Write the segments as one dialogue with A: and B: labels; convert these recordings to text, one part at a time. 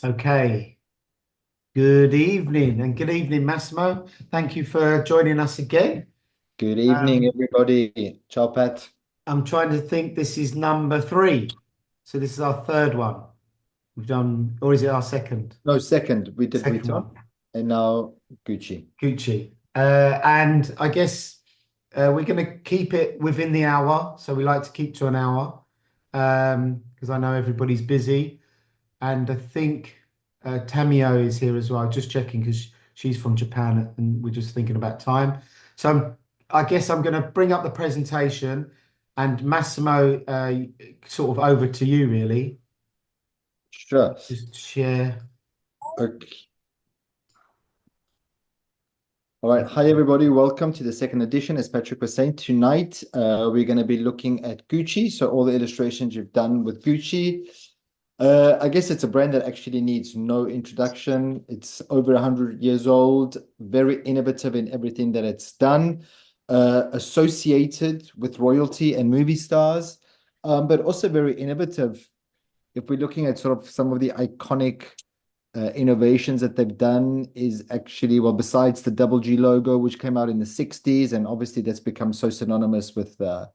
A: Okay. Good evening and good evening, Massimo. Thank you for joining us again.
B: Good evening,
A: Um,
B: everybody. Ciao, Pat.
A: I'm trying to think this is number three. So this is our third one. We've done, or is it our second?
B: No, second, we did
A: Second
B: Vuitton,
A: one.
B: and now Gucci.
A: Gucci. And I guess we're going to keep it within the hour. So we like to keep to an hour because I know everybody's busy. And I think Tamio is here as well, just checking because she's from Japan and we're just thinking about time. So I guess I'm going to bring up the presentation and Massimo, sort of over to you, really.
B: Sure.
A: Just share.
B: Okay. All right. Hi, everybody. Welcome to the second edition. As Patrick was saying, tonight we're going to be looking at Gucci. So all the illustrations you've done with Gucci. I guess it's a brand that actually needs no introduction. It's over 100 years old, very innovative in everything that it's done, associated with royalty and movie stars, but also very innovative. If we're looking at sort of some of the iconic innovations that they've done is actually, well, besides the double G logo, which came out in the 60s, and obviously that's become so synonymous with the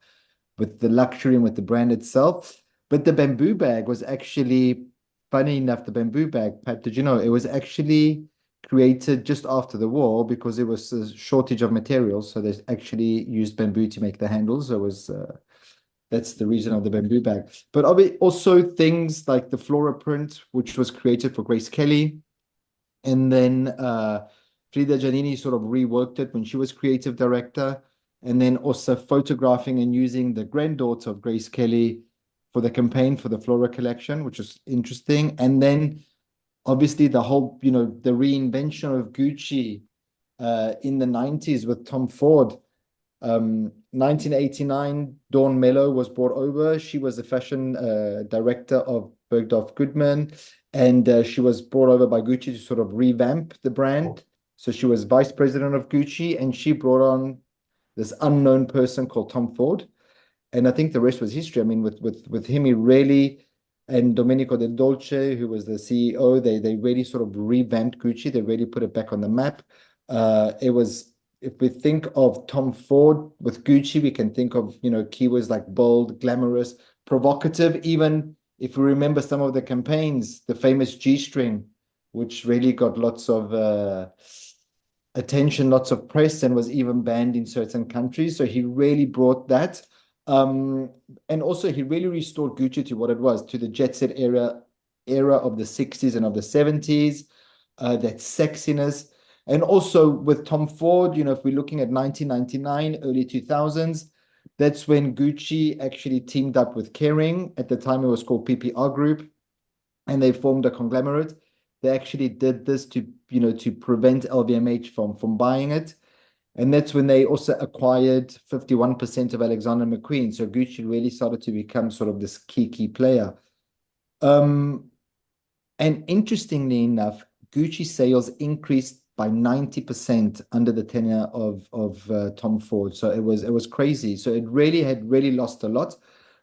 B: luxury and with the brand itself. But the bamboo bag was actually, funny enough, the bamboo bag, Pat, did you know it was actually created just after the war because there was a shortage of materials. So they actually used bamboo to make the handles. So it was that's the reason of the bamboo bag. But also things like the flora print, which was created for Grace Kelly. And then Frida Giannini sort of reworked it when she was creative director. And then also photographing and using the granddaughter of Grace Kelly for the campaign for the Flora collection, which was interesting. And then obviously the whole, the reinvention of Gucci in the 90s with Tom Ford. 1989, Dawn Mello was brought over. She was the fashion director of Bergdorf Goodman, and she was brought over by Gucci to sort of revamp the brand. So she was vice president of Gucci, and she brought on this unknown person called Tom Ford. And I think the rest was history. I mean, with him, he really and Domenico Del Dolce, who was the CEO, they really sort of revamped Gucci. They really put it back on the map. It was if we think of Tom Ford with Gucci, we can think of keywords like bold, glamorous, provocative. Even if we remember some of the campaigns, the famous G-string, which really got lots of attention, lots of press, and was even banned in certain countries. So he really brought that. And also he really restored Gucci to what it was, to the jet set era of the 60s and of the 70s, that sexiness. And also with Tom Ford, if we're looking at 1999, early 2000s, that's when Gucci actually teamed up with Kering. At the time, it was called PPR Group, and they formed a conglomerate. They actually did this to prevent LVMH from buying it. And that's when they also acquired 51% of Alexander McQueen. So Gucci really started to become sort of this key player. Um, and interestingly enough, Gucci sales increased by 90% under the tenure of Tom Ford. So it was crazy. So it really had really lost a lot,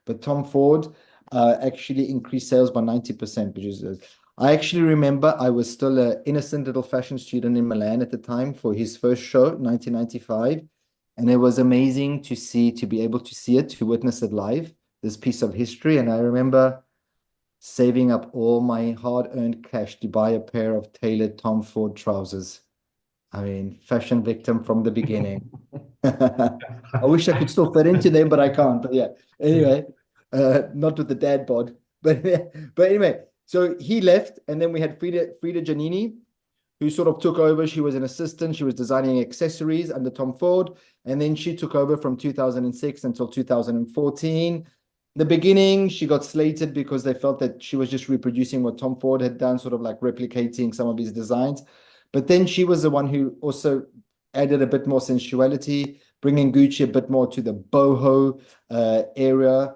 B: but Tom Ford actually increased sales by 90%, which is I actually remember I was still an innocent little fashion student in Milan at the time for his first show, 1995. And it was amazing to be able to see it, to witness it live, this piece of history. And I remember saving up all my hard-earned cash to buy a pair of tailored Tom Ford trousers. I mean, fashion victim from the beginning. I wish I could still fit into them, but I can't. But yeah, anyway, not with the dad bod. But but anyway, so he left, and then we had Frida Giannini, who sort of took over. She was an assistant. She was designing accessories under Tom Ford, and then she took over from 2006 until 2014. The beginning, she got slated because they felt that she was just reproducing what Tom Ford had done, sort of like replicating some of his designs. But then she was the one who also added a bit more sensuality, bringing Gucci a bit more to the boho area,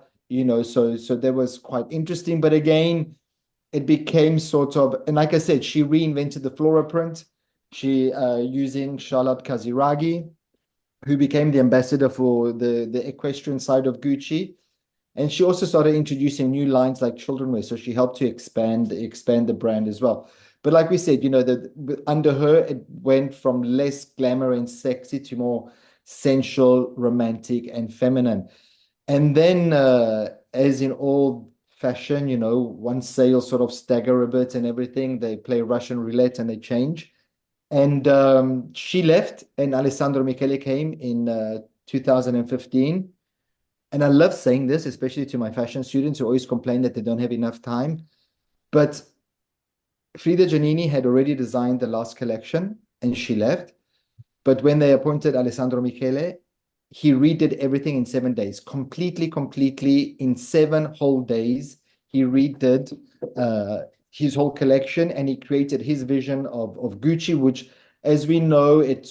B: so that was quite interesting. But again, it became sort of, and like I said, she reinvented the flora print. She using Charlotte Casiraghi, who became the ambassador for the equestrian side of Gucci. And she also started introducing new lines like children wear. So she helped to expand the brand as well. But like we said, under her, it went from less glamour and sexy to more sensual, romantic, and feminine. And then, as in all fashion, once sales sort of stagger a bit and everything, they play Russian roulette and they change. And she left, and Alessandro Michele came in 2015. And I love saying this, especially to my fashion students who always complain that they don't have enough time. But Frida Giannini had already designed the last collection, and she left. But when they appointed Alessandro Michele, he redid everything in 7 days, completely in 7 whole days. He redid his whole collection and he created his vision of Gucci, which, as we know, it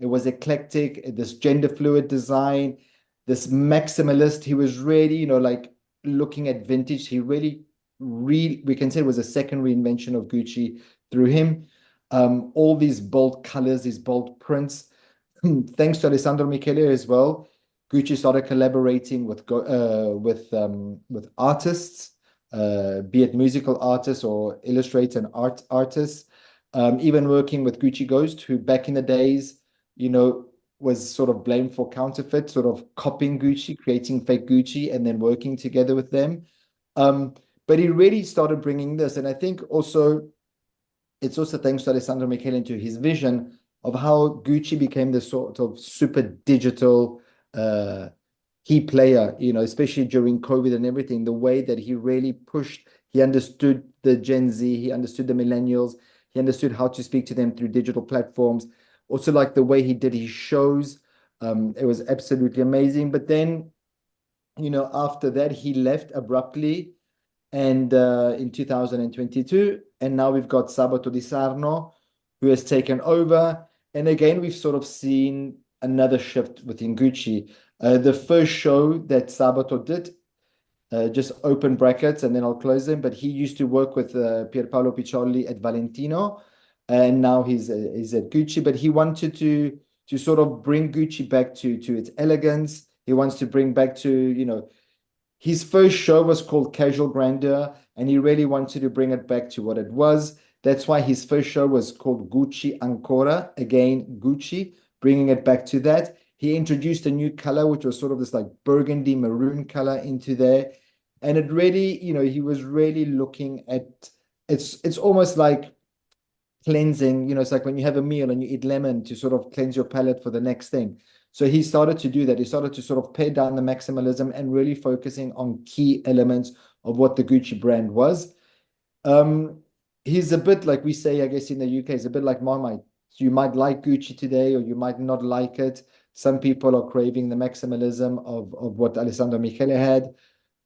B: was eclectic, this gender fluid design, this maximalist. He was really, like looking at vintage. He really, we can say it was a second reinvention of Gucci through him. All these bold colors, these bold prints. Thanks to Alessandro Michele as well, Gucci started collaborating with artists, be it musical artists or illustrator and artists. Even working with Gucci Ghost, who back in the days, you know, was sort of blamed for counterfeit, sort of copying Gucci, creating fake Gucci, and then working together with them. Um, but he really started bringing this, and I think also it's also thanks to Alessandro Michele to his vision of how Gucci became the sort of super digital uh, key player, especially during COVID and everything, the way that he really pushed, he understood the Gen Z, he understood the millennials, he understood how to speak to them through digital platforms. Also, like the way he did his shows, it was absolutely amazing. But then, after that, he left abruptly and in 2022. And now we've got Sabato Di Sarno, who has taken over. And again, we've sort of seen another shift within Gucci. The first show that Sabato did, just open brackets and then I'll close them, but he used to work with Pierpaolo Piccioli at Valentino, and now he's at Gucci. But he wanted to sort of bring Gucci back to its elegance. He wants to bring back to, his first show was called Casual Grandeur, and he really wanted to bring it back to what it was. That's why his first show was called Gucci Ancora, again, Gucci, bringing it back to that. He introduced a new color, which was sort of this like burgundy maroon color into there. And it really, he was really looking at it's almost like cleansing, it's like when you have a meal and you eat lemon to sort of cleanse your palate for the next thing. So he started to do that. He started to sort of pare down the maximalism and really focusing on key elements of what the Gucci brand was. Um, he's a bit like we say, I guess in the UK, he's a bit like Marmite. You might like Gucci today or you might not like it. Some people are craving the maximalism of what Alessandro Michele had.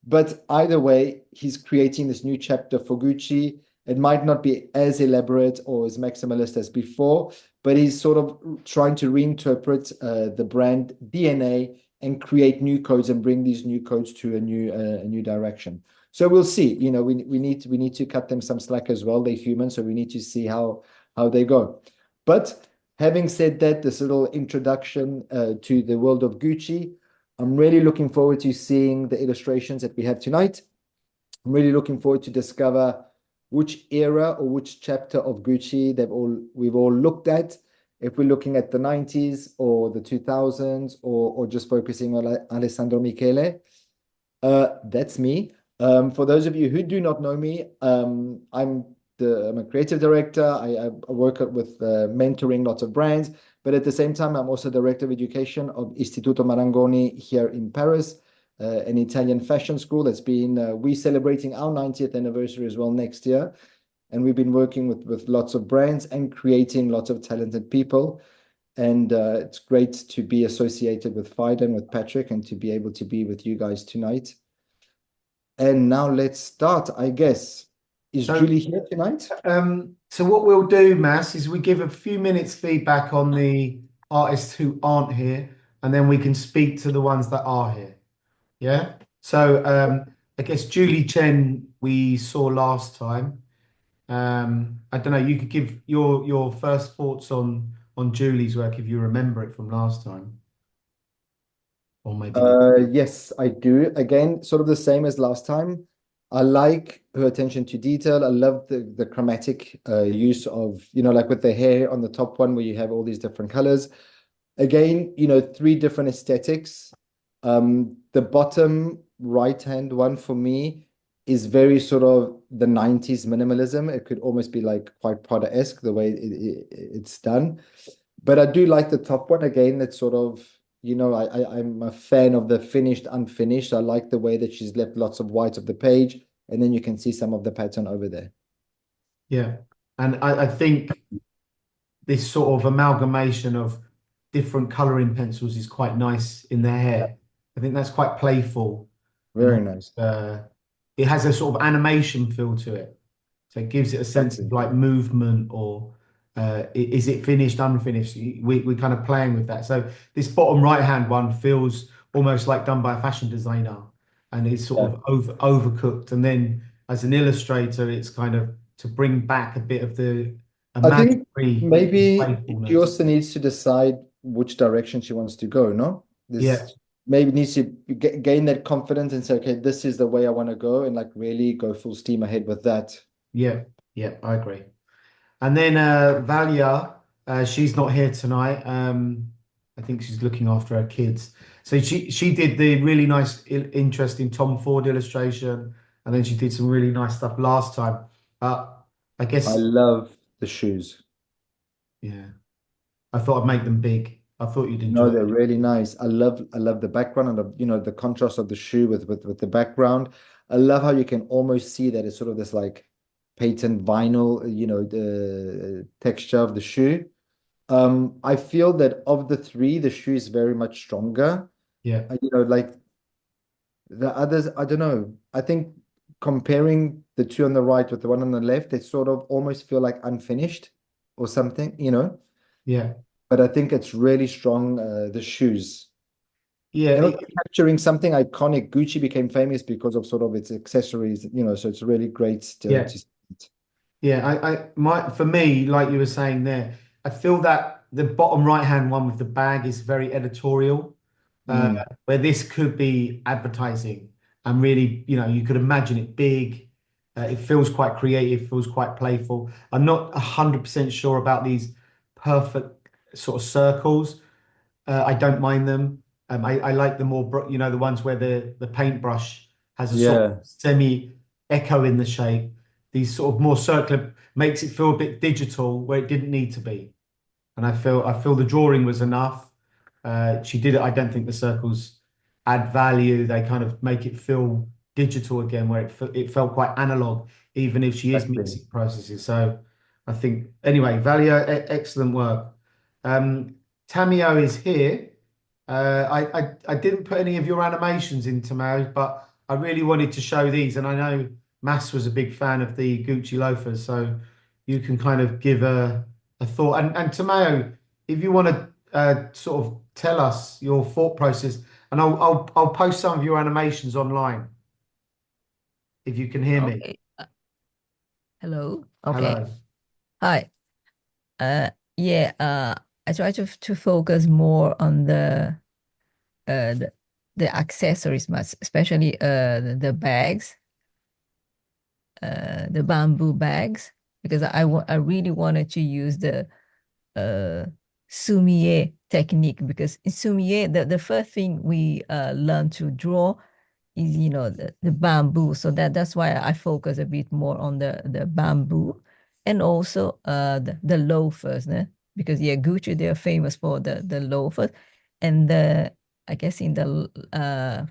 B: But either way, he's creating this new chapter for Gucci. It might not be as elaborate or as maximalist as before, but he's sort of trying to reinterpret the brand DNA and create new codes and bring these new codes to a new direction. So we'll see. We need to cut them some slack as well. They're human, so we need to see how they go. But having said that, this little introduction to the world of Gucci, I'm really looking forward to seeing the illustrations that we have tonight. I'm really looking forward to discover which era or which chapter of Gucci we've all looked at. If we're looking at the 90s or the 2000s or just focusing on Alessandro Michele. That's me. For those of you who do not know me, I'm a creative director. I work with mentoring lots of brands, but at the same time, I'm also director of education of Istituto Marangoni here in Paris, an Italian fashion school that's been, we celebrating our 90th anniversary as well next year. And we've been working with lots of brands and creating lots of talented people. And it's great to be associated with Fida and with Patrick and to be able to be with you guys tonight. And now let's start, I guess. Is
A: So
B: Julie here tonight?
A: so what we'll do, Mass, is we give a few minutes feedback on the artists who aren't here, and then we can speak to the ones that are here. Yeah. So I guess Julie Chen we saw last time. I don't know, you could give your first thoughts on Julie's work if you remember it from last time. or maybe the
B: Yes, I do. Again, sort of the same as last time. I like her attention to detail. I love the chromatic use of, like with the hair on the top one where you have all these different colors. Again, three different aesthetics. The bottom right-hand one for me is very sort of the 90s minimalism. It could almost be like quite Prada-esque the way it's done. But I do like the top one again. That's sort of, I'm a fan of the finished, unfinished. I like the way that she's left lots of white of the page, and then you can see some of the pattern over there.
A: yeah. And I think this sort of amalgamation of different coloring pencils is quite nice in their
B: Yeah,
A: hair. I think that's quite playful, and
B: very nice.
A: it has a sort of animation feel to it. So it gives it a sense of
B: Exactly.
A: like movement or is it finished, unfinished? We're kind of playing with that. So this bottom right hand one feels almost like done by a fashion designer and it's sort
B: Yeah.
A: of overcooked. And then as an illustrator, it's kind of to bring back a bit of the
B: I think
A: imaginary
B: maybe she
A: playfulness.
B: also needs to decide which direction she wants to go, no?
A: Yeah,
B: This maybe needs to gain that confidence and say, okay, this is the way I want to go, and like really go full steam ahead with that.
A: yeah, yeah, I agree. And then Valia, she's not here tonight. I think she's looking after her kids. So she did the really nice, interesting Tom Ford illustration, and then she did some really nice stuff last time. I
B: I
A: guess,
B: love the shoes.
A: yeah, I thought I'd make them big. I thought you'd
B: No,
A: enjoy
B: they're
A: it.
B: really nice. I love the background and the contrast of the shoe with the background. I love how you can almost see that it's sort of this like patent vinyl, the texture of the shoe. I feel that of the three, the shoe is very much stronger.
A: Yeah,
B: Like the others, I don't know. I think comparing the two on the right with the one on the left, they sort of almost feel like unfinished or something.
A: yeah,
B: But I think it's really strong, the shoes.
A: yeah.
B: And also capturing something iconic. Gucci became famous because of sort of its accessories, so it's really great
A: Yeah.
B: to see it.
A: Yeah, for me, like you were saying there, I feel that the bottom right hand one with the bag is very editorial, uh,
B: Mm,
A: where this could be advertising and really, you could imagine it big. It feels quite creative, feels quite playful. I'm not 100% sure about these perfect sort of circles. I don't mind them. I like the more, the ones where the paintbrush has a sort of
B: yeah,
A: semi echo in the shape. These sort of more circular makes it feel a bit digital where it didn't need to be. And I feel the drawing was enough. She did it. I don't think the circles add value. They kind of make it feel digital again, where it felt quite analog, even if she is
B: exactly.
A: mixing processes. So I think anyway, Valia, excellent work. Um, Tamio is here. I didn't put any of your animations in Tamio, but I really wanted to show these, and I know Mass was a big fan of the Gucci loafers, so you can kind of give a thought. And Tamio, if you want to sort of tell us your thought process, and I'll post some of your animations online if you can hear me.
C: Okay. Hello. Okay.
A: Hello.
C: Hi. Uh, yeah. I try to focus more on uh the, the accessories, much, especially the bags, the bamboo bags, because I really wanted to use the uh sumier technique because in sumier the first thing we learn to draw is the bamboo, so that's why I focus a bit more on the bamboo and also the loafers, né? Because yeah, Gucci, they're famous for the loafers, and I guess in the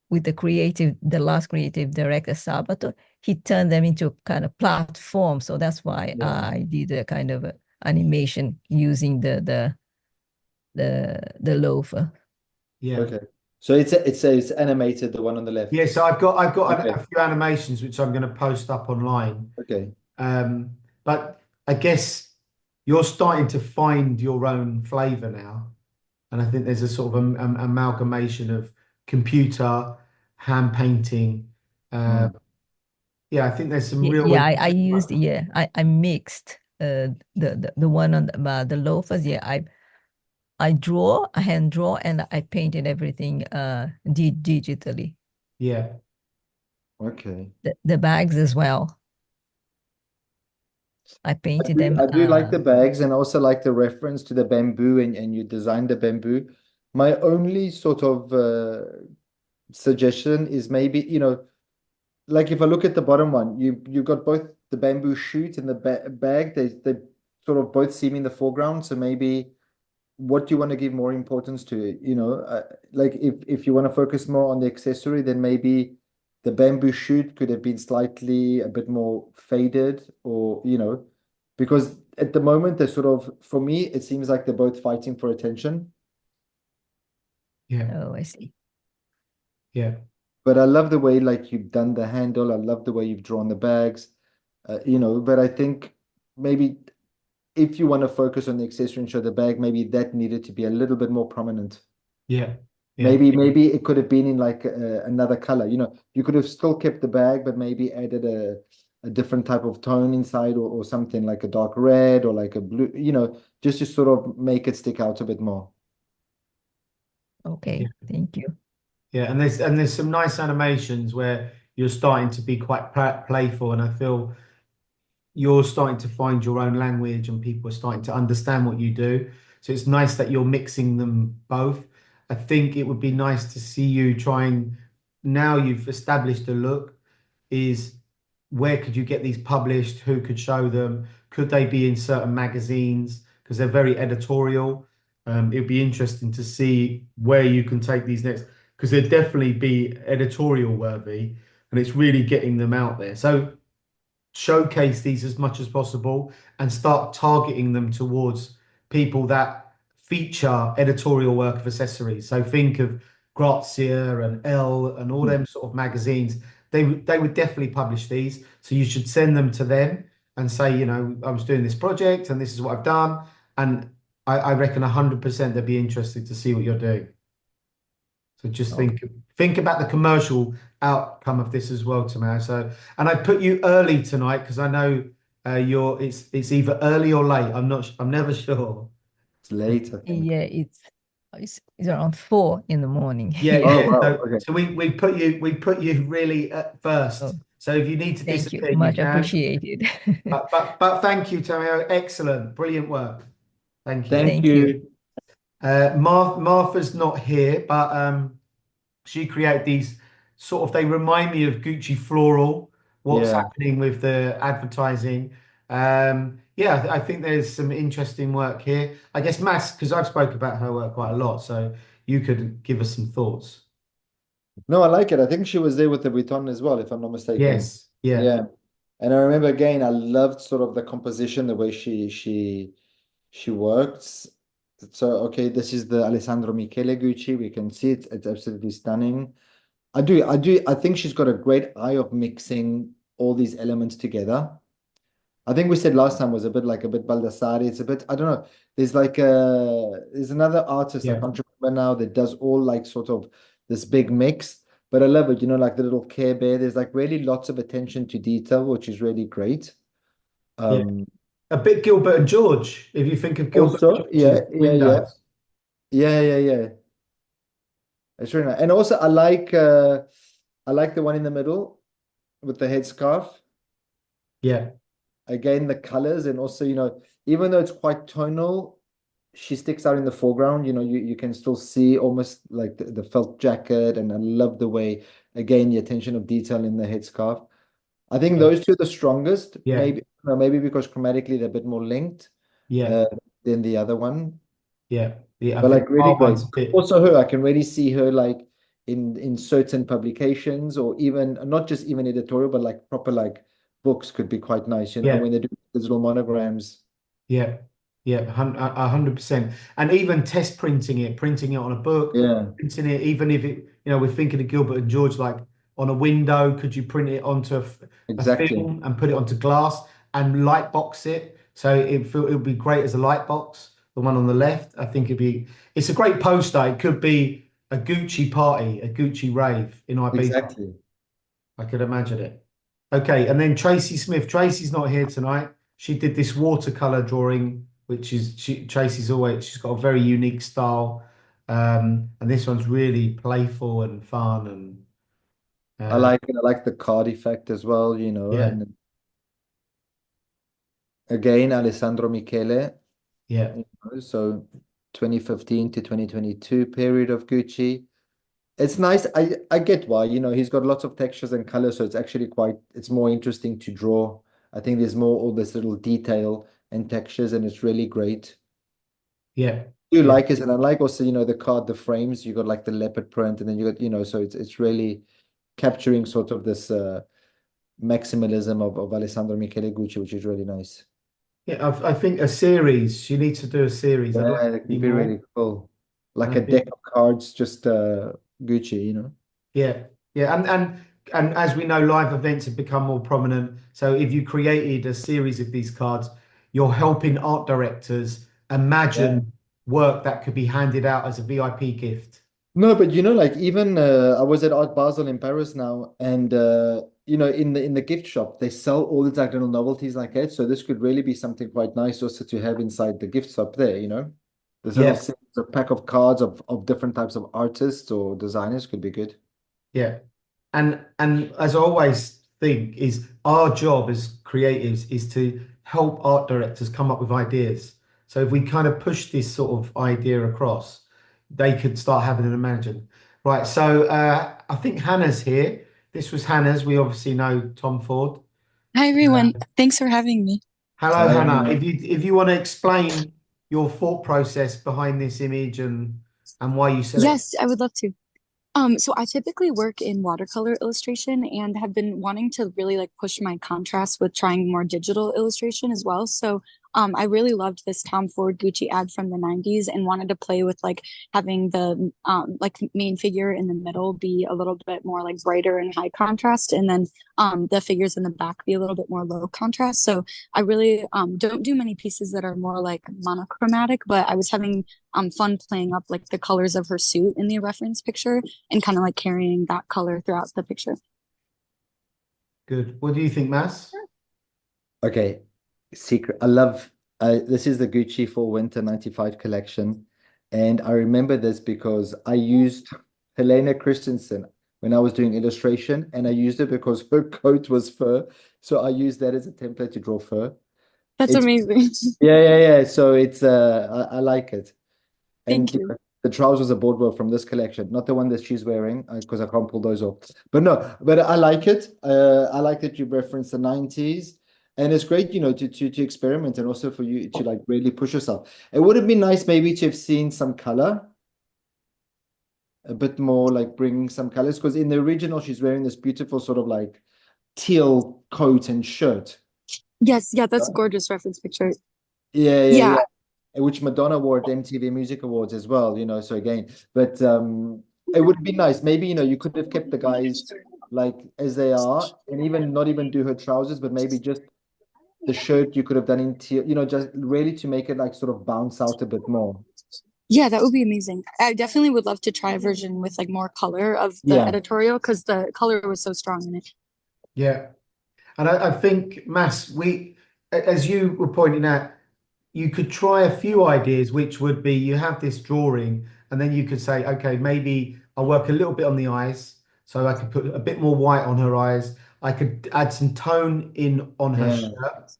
C: with the last creative director Sabato, he turned them into kind of platform, so that's why
B: Yeah.
C: I did a kind of animation using the loafer.
A: Yeah.
B: Okay. So it's animated, the one on the
A: Yeah,
B: left.
A: so I've got
B: Okay.
A: a few animations which I'm going to post up online.
B: Okay.
A: But I guess you're starting to find your own flavor now. And I think there's a sort of amalgamation of computer, hand painting. Uh,
B: Mm.
A: yeah, I think there's some
C: Yeah,
A: real
C: yeah, I
A: interesting
C: used,
A: work.
C: I mixed the one on the loafers. Yeah, I hand draw, and I painted everything digitally.
A: Yeah.
B: Okay.
C: The bags as well. I painted them.
B: I do like the bags and also like the reference to the bamboo and you designed the bamboo. My only sort of suggestion is maybe, like if I look at the bottom one, you got both the bamboo shoot and the bag. They sort of both seem in the foreground. So maybe what do you want to give more importance to? Like if you want to focus more on the accessory, then maybe the bamboo shoot could have been slightly a bit more faded, or because at the moment they're sort of, for me, it seems like they're both fighting for attention.
A: Yeah.
C: Oh, I see.
A: Yeah.
B: But I love the way like you've done the handle. I love the way you've drawn the bags. But I think maybe if you want to focus on the accessory and show the bag, maybe that needed to be a little bit more prominent.
A: Yeah. Yeah.
B: Maybe it could have been in like another color. You could have still kept the bag, but maybe added a different type of tone inside, or something like a dark red or like a blue, just to sort of make it stick out a bit more.
A: Yeah.
C: Okay, thank you.
A: Yeah. And there's some nice animations where you're starting to be quite playful, and I feel you're starting to find your own language and people are starting to understand what you do. So it's nice that you're mixing them both. I think it would be nice to see you trying, now you've established a look, is where could you get these published? Who could show them? Could they be in certain magazines? Because they're very editorial. It'd be interesting to see where you can take these next, because they'd definitely be editorial worthy, and it's really getting them out there. So showcase these as much as possible and start targeting them towards people that feature editorial work of accessories. So think of Grazia and Elle and all them sort of magazines. They would definitely publish these. So you should send them to them and say, I was doing this project and this is what I've done. And I reckon 100% they'd be interested to see what you're doing. So just
B: Okay.
A: think about the commercial outcome of this as well, Tamara. So, and I put you early tonight because I know it's either early or late. I'm never sure.
B: It's late, I think.
C: Yeah, it's around 4 in the morning
A: Yeah,
C: here.
B: Oh,
A: yeah.
B: wow.
A: So,
B: Okay.
A: so we put you really at first.
C: Oh,
A: So if you need to
C: thank you.
A: disappear, you
C: Much
A: can.
C: appreciated.
A: But thank you, Tamara. Excellent, brilliant work. Thank you.
B: Thank
C: Thank you.
B: you.
A: Martha's not here, but she created these sort of, they remind me of Gucci Floral, what's
B: Yeah.
A: happening with the advertising. Yeah, I think there's some interesting work here. I guess Mass, because I've spoke about her work quite a lot, so you could give us some thoughts.
B: No, I like it. I think she was there with the Vuitton as well, if I'm not mistaken.
A: Yes, yeah,
B: Yeah. And I remember again, I loved sort of the composition, the way she works. So okay, this is the Alessandro Michele Gucci. We can see it. It's absolutely stunning. I think she's got a great eye of mixing all these elements together. I think we said last time was a bit Baldassare. It's a bit, I don't know. There's another artist I
A: yeah,
B: can't remember now that does all like sort of this big mix. But I love it, like the little Care Bear. There's like really lots of attention to detail, which is really great.
A: yeah.
B: Um,
A: A bit Gilbert and George, if you think of Gilbert and
B: Also,
A: George's windows.
B: yeah. It's really nice. And also, I like the one in the middle with the headscarf.
A: Yeah,
B: Again, the colors, and also, even though it's quite tonal, she sticks out in the foreground. You can still see almost like the felt jacket, and I love the way, again, the attention of detail in the headscarf. I think
A: yeah,
B: those two are the strongest.
A: yeah,
B: Maybe because chromatically they're a bit more linked
A: yeah,
B: uh, than the other one.
A: yeah. Yeah, I
B: But
A: think
B: like really
A: our
B: great.
A: one's a bit.
B: Also her, I can really see her like in certain publications, or even not just even editorial, but like proper like books could be quite nice,
A: Yeah.
B: when they do these little monograms.
A: Yeah, yeah, 100%. And even test printing it on a book,
B: Yeah,
A: printing it, even if it, we're thinking of Gilbert and George, like on a window, could you print it onto a
B: exactly.
A: film and put it onto glass and light box it? So it would be great as a light box, the one on the left. I think it's a great poster. It could be a Gucci party, a Gucci rave in Ibiza.
B: Exactly.
A: I could imagine it. Okay, and then Tracy Smith. Tracy's not here tonight. She did this watercolor drawing which is Tracy's always she's got a very unique style. And this one's really playful and fun and
B: I
A: uh,
B: like it. I like the card effect as well, you know.
A: yeah,
B: And again, Alessandro Michele,
A: yeah,
B: you know, so 2015 to 2022 period of Gucci. It's nice. I get why, you know, he's got lots of textures and colors, so it's actually quite it's more interesting to draw. I think there's more all this little detail and textures, and it's really great.
A: yeah,
B: Do
A: yeah,
B: like it, and I like also, you know, the card, the frames, you got like the leopard print, and then you got, you know, so it's really capturing sort of this maximalism of Alessandro Michele Gucci, which is really nice.
A: yeah. I think a series. She needs to do a series. I'd like
B: Yeah,
A: to
B: that
A: see
B: could be
A: more.
B: really cool.
A: And
B: Like
A: I
B: a
A: think
B: deck of cards, just Gucci, you know.
A: yeah, yeah, and as we know, live events have become more prominent. So if you created a series of these cards, you're helping art directors
B: Yeah.
A: imagine work that could be handed out as a VIP gift.
B: No, but you know, like even I was at Art Basel in Paris now, and you know, in the gift shop, they sell all these like little novelties like that. So this could really be something quite nice also to have inside the gift shop there, you know. This little
A: Yeah,
B: set, a pack of cards of different types of artists or designers could be good.
A: yeah. And as I always think is our job as creatives is to help art directors come up with ideas. So if we kind of push this sort of idea across, they could start having an imagine. Right. So I think Hannah's here. This was Hannah's. We obviously know Tom Ford.
D: Hi everyone. Thanks for having me.
A: Hello,
B: I
A: Hannah. If you want to explain your thought process behind this image and why you select.
D: Yes, I would love to. So I typically work in watercolor illustration and have been wanting to really like push my contrast with trying more digital illustration as well. So I really loved this Tom Ford Gucci ad from the 90s and wanted to play with like having the like main figure in the middle be a little bit more like brighter and high contrast, and then the figures in the back be a little bit more low contrast. So I really don't do many pieces that are more like monochromatic, but I was having fun playing up like the colors of her suit in the reference picture and kind of like carrying that color throughout the picture.
A: Good. What do you think, Mass?
B: Okay, secret. I love this is the Gucci Fall Winter 95 collection. And I remember this because I used Helena Christensen when I was doing illustration, and I used it because her coat was fur. So I used that as a template to draw fur.
D: That's
B: It's
D: amazing.
B: yeah. So it's I like it. And
D: Thank you.
B: the trousers are bought well from this collection, not the one that she's wearing, because I can't pull those off. But no, but I like it. I like that you reference the 90s. And it's great, you know, to experiment and also for you to like really push yourself. It would have been nice maybe to have seen some color, a bit more like bringing some colors, because in the original she's wearing this beautiful sort of like teal coat and shirt.
D: Yes, yeah, that's a gorgeous reference picture.
B: Yeah.
D: Yeah,
B: Which Madonna wore at the MTV Music Awards as well, you know. So again, but it would be nice. Maybe, you know, you could have kept the guys like as they are, and even not even do her trousers, but maybe just the shirt you could have done in teal, you know, just really to make it like sort of bounce out a bit more.
D: yeah, that would be amazing. I definitely would love to try a version with like more color of the
B: Yeah.
D: editorial because the color was so strong in it.
A: Yeah. And I think, Mass, as you were pointing out, you could try a few ideas, which would be you have this drawing, and then you could say, okay, maybe I'll work a little bit on the eyes. So I could put a bit more white on her eyes. I could add some tone in on her
B: Yeah.
A: shirt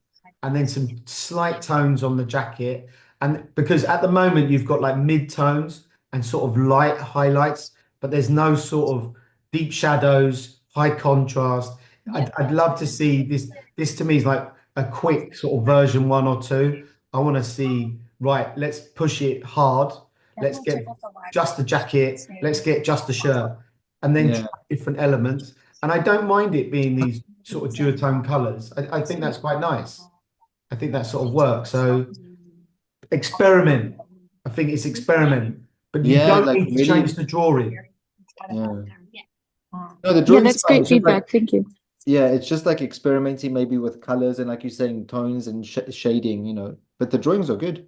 A: and then some slight tones on the jacket. And because at the moment you've got like mid tones and sort of light highlights, but there's no sort of deep shadows, high contrast. I'd love to see this. This to me is like a quick sort of version one or two. I want to see, right, let's push it hard. Let's get just the jacket. Let's get just the shirt and then try
B: Yeah.
A: different elements. And I don't mind it being these sort of duotone colors. I think that's quite nice. I think that sort of works. So experiment. I think it's experiment, but you
B: Yeah,
A: don't
B: like
A: need to change
B: really,
A: the drawing.
B: yeah. No, the
D: Yeah,
B: drawing's
D: that's
B: fine.
D: great
B: It's just like,
D: feedback. Thank you.
B: yeah, it's just like experimenting maybe with colors and like you're saying, tones and shading, you know. But the drawings are good.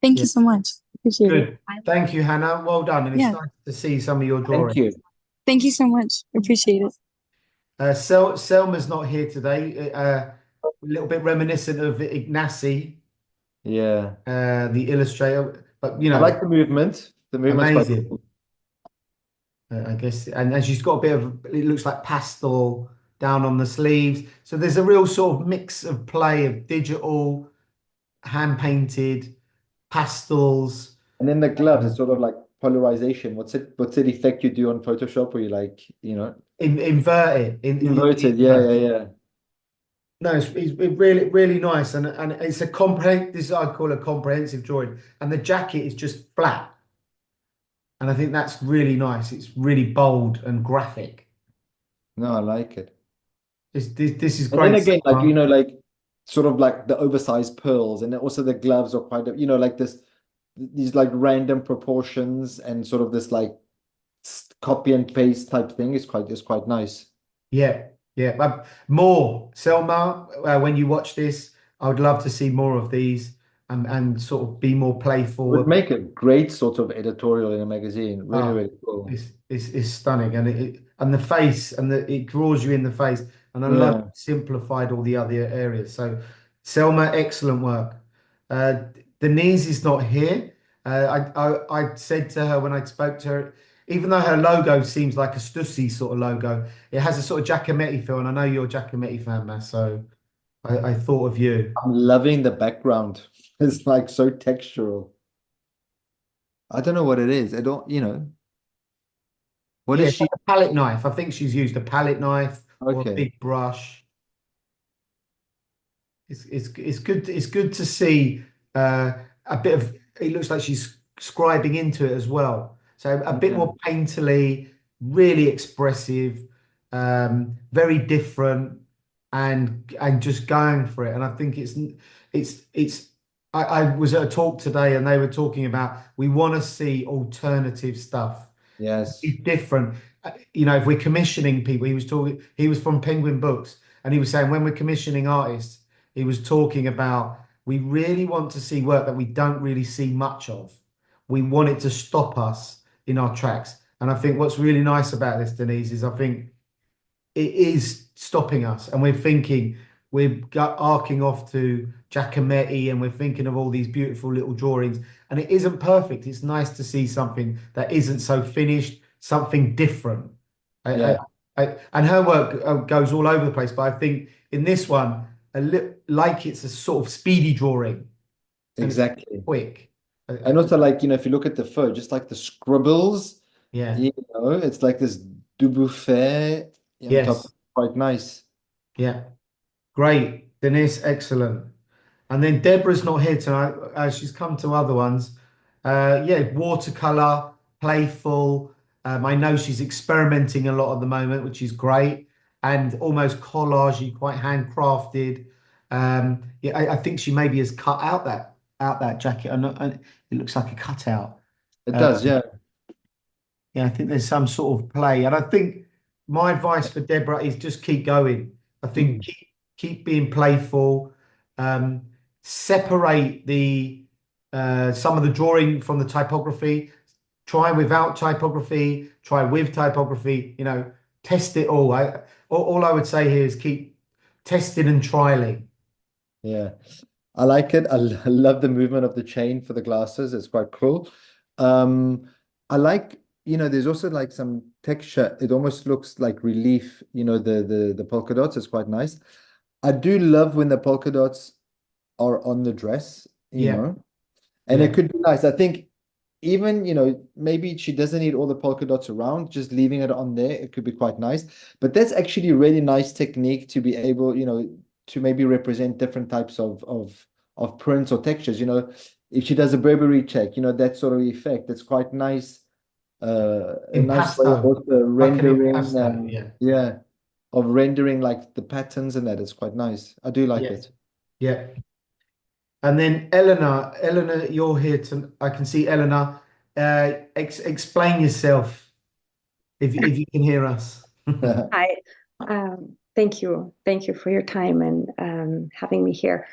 D: Thank
A: Yeah,
D: you so much. Appreciate it.
A: good. Thank you, Hannah. Well done. And it's
D: Yeah,
A: nice to see some of your
B: Thank
A: drawing.
B: you.
D: thank you so much. Appreciate it.
A: Selma's not here today. A little bit reminiscent of Ignacy.
B: Yeah.
A: the illustrator. But
B: I like the movement. The movement's quite
A: amazing.
B: cool.
A: I guess, and she's got a bit of, it looks like pastel down on the sleeves. So there's a real sort of mix of play of digital, hand painted, pastels,
B: And then the gloves, it's
A: um,
B: sort of like polarization. What's that effect you do on Photoshop where you like,
A: inverted in the
B: inverted? Yeah,
A: inverse.
B: yeah, yeah.
A: No, it's really really nice, and it's a comprehend. This is I call a comprehensive drawing, and the jacket is just flat, and I think that's really nice. It's really bold and graphic.
B: No, I like it.
A: This is
B: And then
A: great,
B: again, like,
A: Selma.
B: like sort of like the oversized pearls, and then also the gloves are quite, like these like random proportions and sort of this like copy and paste type thing is quite nice.
A: Yeah, yeah. But more, Selma, when you watch this, I would love to see more of these and sort of be more
B: Would
A: playful.
B: make a great sort of editorial in a magazine. Really,
A: Ah,
B: really cool.
A: it's stunning, and and the face and it draws you in the face, and I love
B: Yeah.
A: simplified all the other areas. So, Selma, excellent work. Uh, Denise is not here. I said to her when I spoke to her, even though her logo seems like a Stussy sort of logo, it has a sort of Giacometti feel, and I know you're a Giacometti fan, Mass, so I thought of you.
B: I'm loving the background. It's like so textural. I don't know what it is. I don't, what
A: Yeah,
B: is
A: it's like
B: she?
A: a palette knife. I think she's used a palette knife or a
B: Okay.
A: big brush. It's good to see a bit of it looks like she's scribing into it as well. So a bit
B: Yeah.
A: more painterly, really expressive, very different, and just going for it. And I think it's I was at a talk today and they were talking about we want to see alternative stuff.
B: Yes.
A: It's different. If we're commissioning people, he was from Penguin Books, and he was saying when we're commissioning artists, he was talking about we really want to see work that we don't really see much of. We want it to stop us in our tracks. And I think what's really nice about this, Denise, is I think it is stopping us, and we're thinking arcing off to Giacometti, and we're thinking of all these beautiful little drawings, and it isn't perfect. It's nice to see something that isn't so finished, something different.
B: Yeah,
A: And her work goes all over the place, but I think in this one, like it's a sort of speedy drawing, and it's
B: exactly.
A: quick.
B: And also like, if you look at the photo, just like the scribbles,
A: Yeah.
B: it's like this Dubuffet on top.
A: Yes.
B: Quite nice.
A: Yeah. Great. Denise, excellent. And then Deborah's not here tonight. She's come to other ones. Yeah, watercolor, playful. I know she's experimenting a lot at the moment, which is great, and almost collagey, quite handcrafted. Yeah, I think she maybe has cut out that jacket, and it looks like a cutout.
B: It
A: Uh,
B: does, yeah.
A: yeah, I think there's some sort of play, and I think my advice for Deborah is just keep going. I think keep being playful. Um, Separate the some of the drawing from the typography. Try without typography. Try with typography. Test it all. All I would say here is keep testing and trialing.
B: Yeah. I like it. I love the movement of the chain for the glasses. It's quite cool. Um, I like, there's also like some texture. It almost looks like relief, the polka dots is quite nice. I do love when the polka dots are on the dress,
A: Yeah,
B: and it
A: yeah.
B: could be nice. I think even, maybe she doesn't need all the polka dots around, just leaving it on there, it could be quite nice. But that's actually a really nice technique to be able, to maybe represent different types of prints or textures. If she does a Burberry check, that sort of effect, it's quite nice. A nice way of
A: Impasto,
B: also
A: like an
B: rendering,
A: impasto. Yeah,
B: yeah, of rendering like the patterns and that. It's quite nice. I do like
A: yeah,
B: it.
A: yeah. And then Eleanor, you're here to. I can see Eleanor. Explain yourself if you can hear us.
E: Hi. Thank you. Thank you for your time and having me here.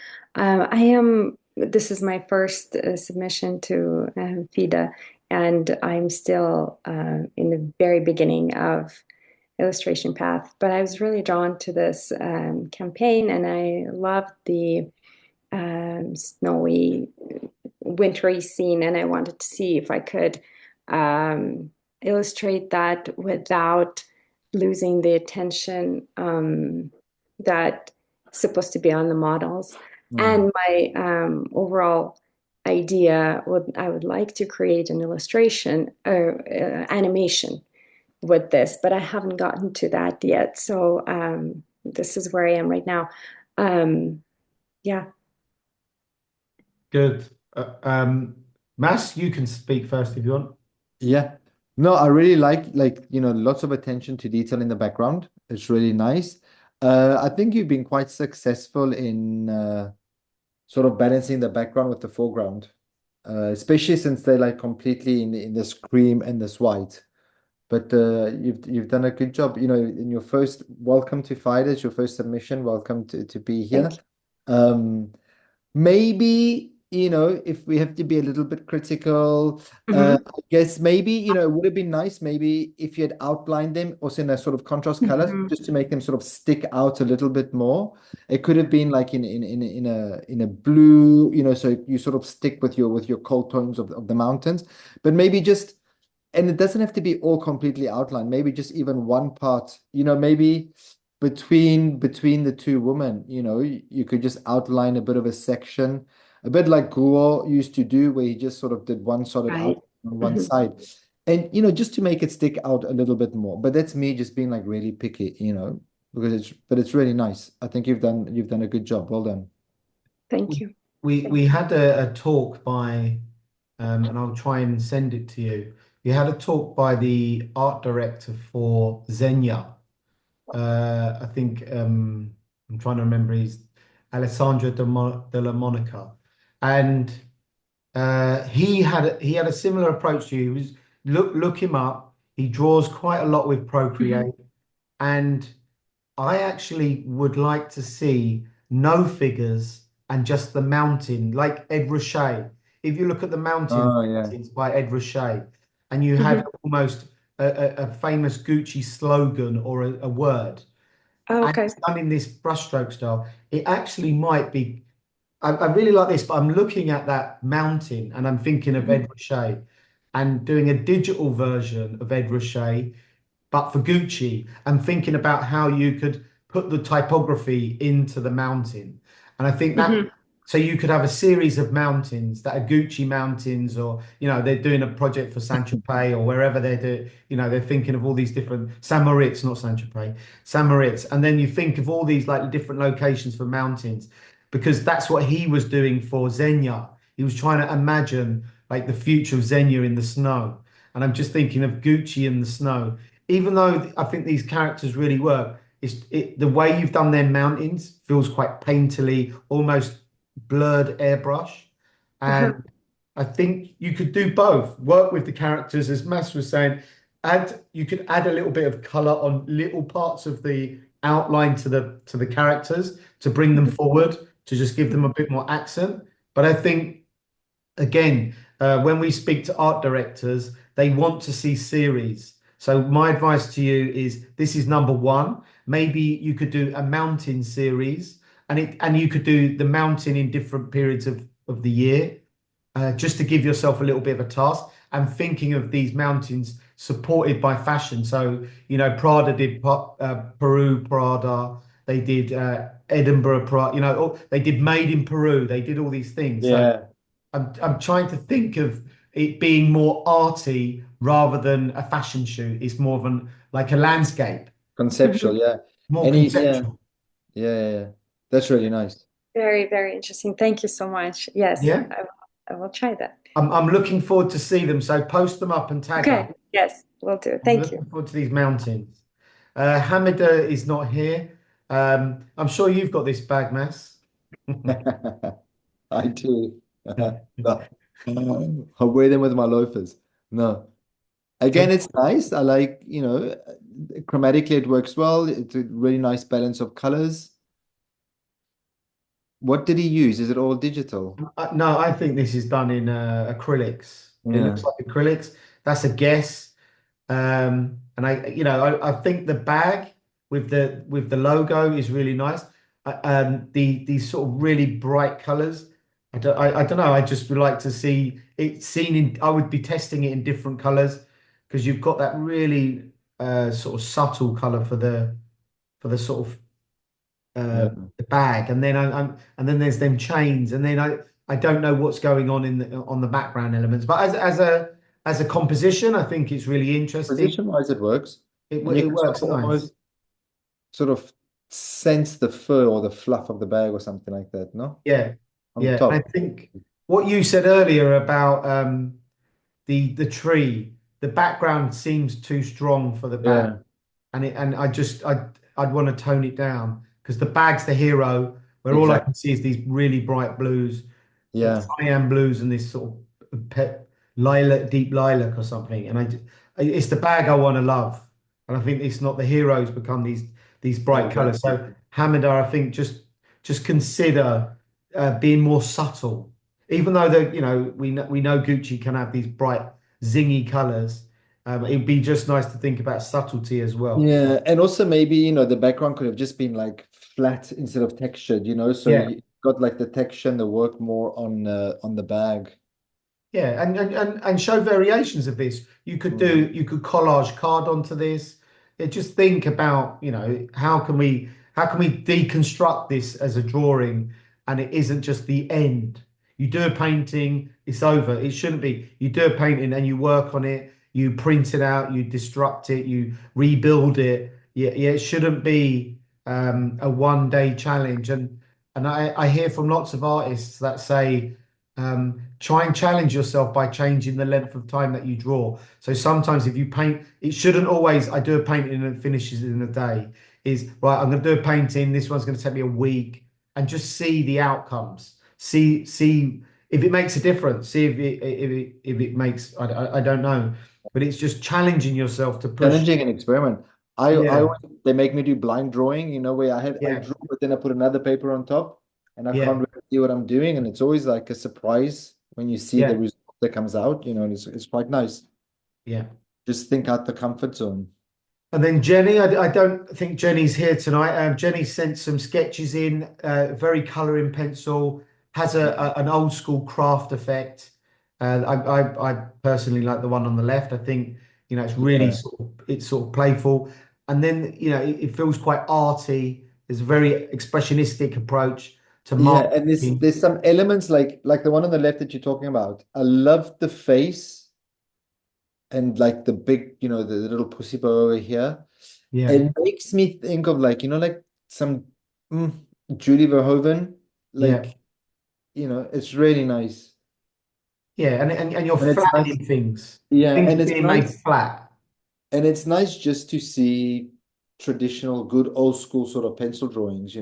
E: This is my first submission to Fida, and I'm still in the very beginning of illustration path, but I was really drawn to this campaign, and I loved the snowy, wintry scene, and I wanted to see if I could illustrate that without losing the attention that's supposed to be on the models.
B: Mm.
E: And my overall idea I would like to create an illustration or animation with this, but I haven't gotten to that yet. So this is where I am right now. Um, yeah.
A: Good. Mass, you can speak first if you want.
B: Yeah. No, I really like, lots of attention to detail in the background. It's really nice. I think you've been quite successful in sort of balancing the background with the foreground, especially since they're like completely in this cream and this white. But you've done a good job. In your first welcome to Fida, it's your first submission. Welcome to be
E: Thank
B: here. Um, Maybe, if we have to be a little bit critical,
E: you. Hmm.
B: I guess maybe, it would have been nice maybe if you had outlined them also in a sort of contrast colors,
E: Hmm.
B: just to make them sort of stick out a little bit more. It could have been like in a blue, so you sort of stick with your cold tones of the mountains, but maybe just, and it doesn't have to be all completely outlined. Maybe just even one part, maybe between the two women, you could just outline a bit of a section, a bit like Guo used to do, where he just sort of did one solid
E: Right.
B: outline on one
E: Hmm.
B: side. And just to make it stick out a little bit more. But that's me just being like really picky, because it's really nice. I think you've done a good job. Well done.
E: Thank you.
A: We had a talk by, and I'll try and send it to you. We had a talk by the art director for Xenia. I think I'm trying to remember. He's Alessandro de la Monica, and he had a similar approach to you. He was look him up. He draws quite a lot with
E: Hmm.
A: Procreate, and I actually would like to see no figures and just the mountain, like Ed Ruscha. If you look at the mountain
B: Oh yeah.
A: paintings by Ed Ruscha, and you had
E: Hmm.
A: almost a famous Gucci slogan or a word,
E: Oh,
A: and
E: okay.
A: it's done in this brushstroke style, it actually might be. I really like this, but I'm looking at that mountain and I'm thinking of Ed
E: Hmm.
A: Ruscha and doing a digital version of Ed Ruscha but for Gucci, and thinking about how you could put the typography into the mountain. And I think that
E: Hmm.
A: so you could have a series of mountains that are Gucci mountains, or they're doing a project for Saint Tropez or wherever they're doing, they're thinking of all these different Saint Moritz, not Saint Tropez, Saint Moritz, and then you think of all these like different locations for mountains, because that's what he was doing for Xenia. He was trying to imagine like the future of Xenia in the snow. And I'm just thinking of Gucci in the snow, even though I think these characters really work, the way you've done their mountains feels quite painterly, almost blurred airbrush.
E: Uh-huh.
A: And I think you could do both. Work with the characters, as Mass was saying, you could add a little bit of color on little parts of the outline to the characters to bring them forward, to just give them a bit more accent. But I think again, when we speak to art directors, they want to see series. So my advice to you is this is number one. Maybe you could do a mountain series, and you could do the mountain in different periods of the year, just to give yourself a little bit of a task. And thinking of these mountains supported by fashion. So, Prada did Peru Prada, they did Edinburgh Prada, they did Made in Peru, they did all these things. So
B: Yeah.
A: I'm trying to think of it being more arty rather than a fashion shoot. It's more of like a landscape,
B: Conceptual,
E: Hmm.
B: yeah.
A: more
B: Yeah,
A: conceptual.
B: yeah, yeah, yeah. That's really nice.
E: Very, very interesting. Thank you so much. Yes,
A: Yeah.
E: I will try that.
A: I'm looking forward to see them. So post them up and tag us.
E: Okay. Yes, will do.
A: I'm
E: Thank you.
A: looking forward to these mountains. Hamida is not here. I'm sure you've got this bag, Mass.
B: I do. No. I wear them with my loafers. No. Again,
A: So
B: it's nice. I like, chromatically it works well. It's a really nice balance of colors. What did he use? Is it all digital?
A: no, I think this is done in acrylics. It
B: Yeah.
A: looks like acrylics. That's a guess. And I think the bag with the logo is really nice. these sort of really bright colors. I don't know. I just would like to see it seen in. I would be testing it in different colors because you've got that really sort of subtle color for the sort of
B: Yeah.
A: the bag, and then and then there's them chains, and then I don't know what's going on in on the background elements. But as a composition, I think it's really interesting.
B: Position-wise, it works. And you
A: It
B: can sort
A: works
B: of
A: nice.
B: almost sort of sense the fur or the fluff of the bag or something like that, no?
A: Yeah,
B: On
A: yeah. I
B: top.
A: think what you said earlier about the tree, the background seems too strong for the bag,
B: Yeah.
A: and I'd want to tone it down because the bag's the hero, where all I
B: Exactly.
A: can see is these really bright blues,
B: Yeah.
A: cyan blues, and this sort of lilac, deep lilac or something. And it's the bag I want to love, and I think it's not the heroes become these bright colors.
B: Exactly.
A: So Hamida, I think just consider being more subtle, even though we know Gucci can have these bright zingy colors. It'd be just nice to think about subtlety as well.
B: Yeah. And also maybe, the background could have just been like flat instead of textured, so
A: Yeah.
B: you got like the texture and the work more on the bag.
A: Yeah, and show variations of this.
B: Mm.
A: You could collage card onto this. Just think about, how can we deconstruct this as a drawing and it isn't just the end. You do a painting, it's over. It shouldn't be. You do a painting and you work on it, you print it out, you destruct it, you rebuild it. Yeah, yeah, it shouldn't be a one day challenge. And I hear from lots of artists that say try and challenge yourself by changing the length of time that you draw. So sometimes if you paint, it shouldn't always, I do a painting and it finishes in a day. Is right, I'm going to do a painting. This one's going to take me a week and just see the outcomes. See if it makes a difference. See if it makes, I don't know. But it's just challenging yourself to push.
B: Challenging an experiment. I
A: Yeah,
B: always, they make me do blind drawing, where I
A: yeah,
B: draw, but then I put another paper on top and I can't
A: yeah,
B: really see what I'm doing. And it's always like a surprise when you see the
A: yeah,
B: result that comes out, and it's quite nice.
A: yeah.
B: Just think out the comfort zone.
A: And then Jenny, I don't think Jenny's here tonight. Jenny sent some sketches in, very color in pencil, has an old school craft effect. I personally like the one on the left. I think, it's really
B: Yeah.
A: it's sort of playful. And then, it feels quite arty. There's a very expressionistic approach to
B: Yeah, and
A: marketing.
B: there's some elements like the one on the left that you're talking about. I love the face and like the big, the little pussy bow over here.
A: Yeah,
B: It makes me think of like, like some mm, Julie Verhoeven.
A: yeah,
B: Like, it's really nice.
A: yeah. And you're
B: And it's nice.
A: flattening things.
B: Yeah,
A: Things are being made flat.
B: and it's nice just to see traditional, good old school sort of pencil drawings.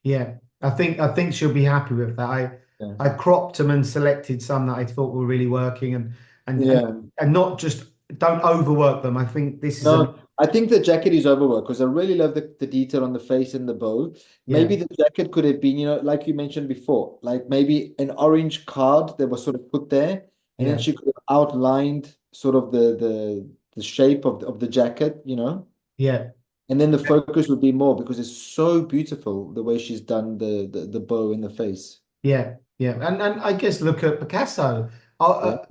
A: Yeah, I think she'll be happy with that.
B: Yeah.
A: I cropped them and selected some that I thought were really working and and
B: Yeah.
A: and not just don't overwork them. I think this is a
B: No, I think the jacket is overworked because I really love the detail on the face and the bow.
A: yeah,
B: Maybe the jacket could have been, like you mentioned before, like maybe an orange card that was sort of put there, and then
A: yeah,
B: she could have outlined sort of the shape of the jacket.
A: yeah.
B: And then the focus would be more because it's so beautiful the way she's done the bow in the face.
A: Yeah, yeah, and I guess look at Picasso.